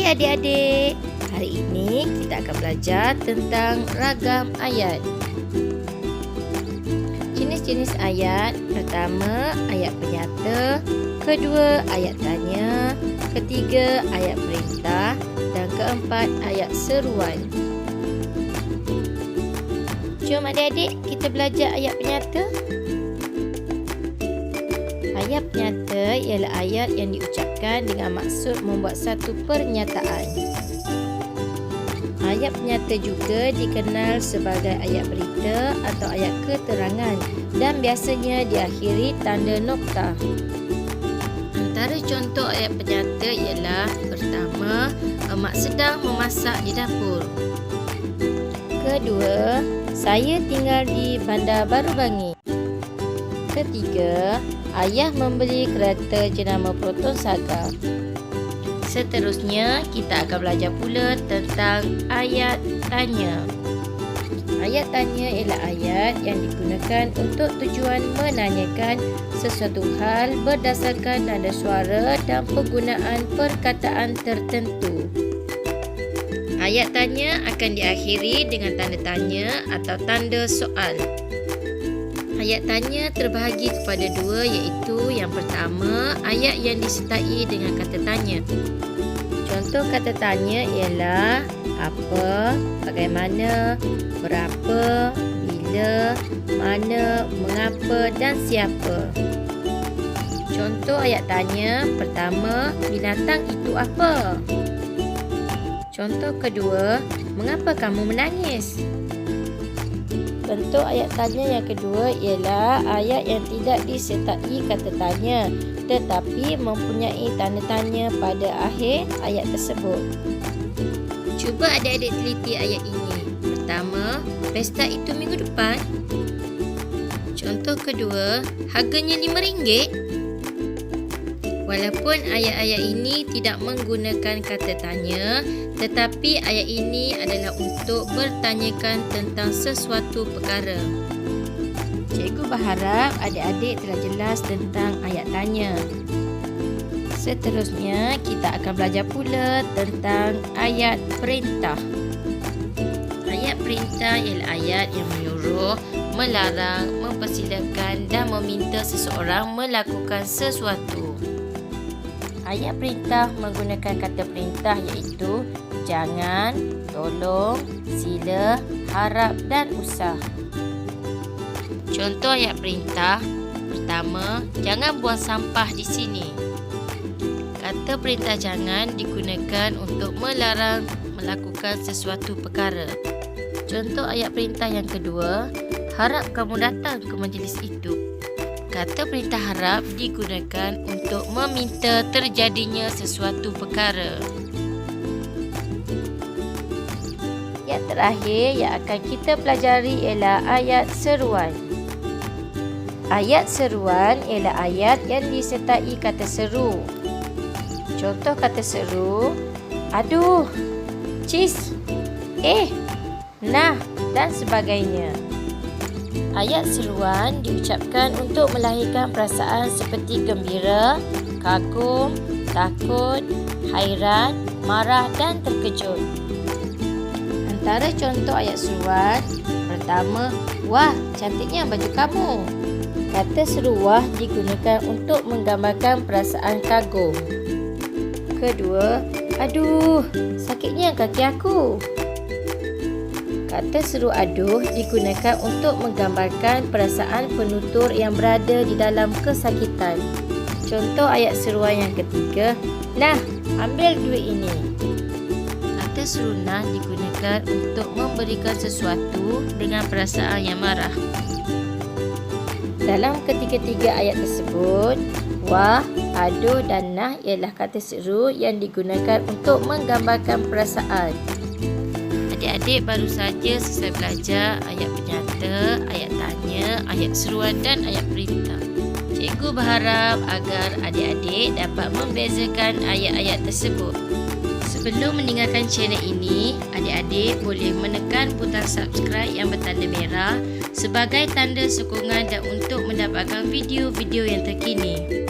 Hai adik-adik, hari ini kita akan belajar tentang ragam ayat. Jenis-jenis ayat, pertama ayat penyata, kedua ayat tanya, ketiga ayat perintah, dan keempat ayat seruan. Jom adik-adik kita belajar ayat penyata. Ayat penyata ialah ayat yang diucapkan dengan maksud membuat satu pernyataan. Ayat penyata juga dikenal sebagai ayat berita atau ayat keterangan dan biasanya diakhiri tanda nokta. Antara contoh ayat penyata ialah pertama, emak sedang memasak di dapur. Kedua, saya tinggal di Bandar Baru Bangi. Ketiga, ayah membeli kereta jenama Proton Saga. Seterusnya, kita akan belajar pula tentang ayat tanya. Ayat tanya ialah ayat yang digunakan untuk tujuan menanyakan sesuatu hal berdasarkan nada suara dan penggunaan perkataan tertentu. Ayat tanya akan diakhiri dengan tanda tanya atau tanda soal. Ayat tanya terbahagi kepada dua, iaitu yang pertama, ayat yang disertai dengan kata tanya. Contoh kata tanya ialah apa, bagaimana, berapa, bila, mana, mengapa dan siapa. Contoh ayat tanya pertama, binatang itu apa? Contoh kedua, mengapa kamu menangis? Bentuk ayat tanya yang kedua ialah ayat yang tidak disertai kata tanya tetapi mempunyai tanda tanya pada akhir ayat tersebut. Cuba adik-adik teliti ayat ini. Pertama, pesta itu minggu depan. Contoh kedua, harganya RM5. Walaupun ayat-ayat ini tidak menggunakan kata tanya, tetapi ayat ini adalah untuk bertanyakan tentang sesuatu perkara. Cikgu berharap adik-adik telah jelas tentang ayat tanya. Seterusnya, kita akan belajar pula tentang ayat perintah. Ayat perintah ialah ayat yang menyuruh, melarang, mempersilakan dan meminta seseorang melakukan sesuatu. Ayat perintah menggunakan kata perintah iaitu jangan, tolong, sila, harap dan usah. Contoh ayat perintah, pertama, jangan buang sampah di sini. Kata perintah jangan digunakan untuk melarang melakukan sesuatu perkara. Contoh ayat perintah yang kedua, harap kamu datang ke majlis itu. Kata perintah harap digunakan untuk meminta terjadinya sesuatu perkara. Yang terakhir yang akan kita pelajari ialah ayat seruan. Ayat seruan ialah ayat yang disertai kata seru. Contoh kata seru, aduh, cis, nah dan sebagainya. Ayat seruan diucapkan untuk melahirkan perasaan seperti gembira, kagum, takut, hairan, marah dan terkejut. Antara contoh ayat seruan, pertama, wah, cantiknya baju kamu. Kata seru wah digunakan untuk menggambarkan perasaan kagum. Kedua, aduh, sakitnya kaki aku. Kata seru aduh digunakan untuk menggambarkan perasaan penutur yang berada di dalam kesakitan. Contoh ayat seruan yang ketiga, nah, ambil duit ini. Kata seru nah digunakan untuk memberikan sesuatu dengan perasaan yang marah. Dalam ketiga-tiga ayat tersebut, wah, aduh dan nah ialah kata seru yang digunakan untuk menggambarkan perasaan. Adik-adik baru saja selesai belajar ayat penyata, ayat tanya, ayat seruan dan ayat perintah. Cikgu berharap agar adik-adik dapat membezakan ayat-ayat tersebut. Sebelum meninggalkan channel ini, adik-adik boleh menekan butang subscribe yang bertanda merah sebagai tanda sokongan dan untuk mendapatkan video-video yang terkini.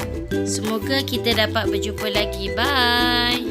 Semoga kita dapat berjumpa lagi. Bye!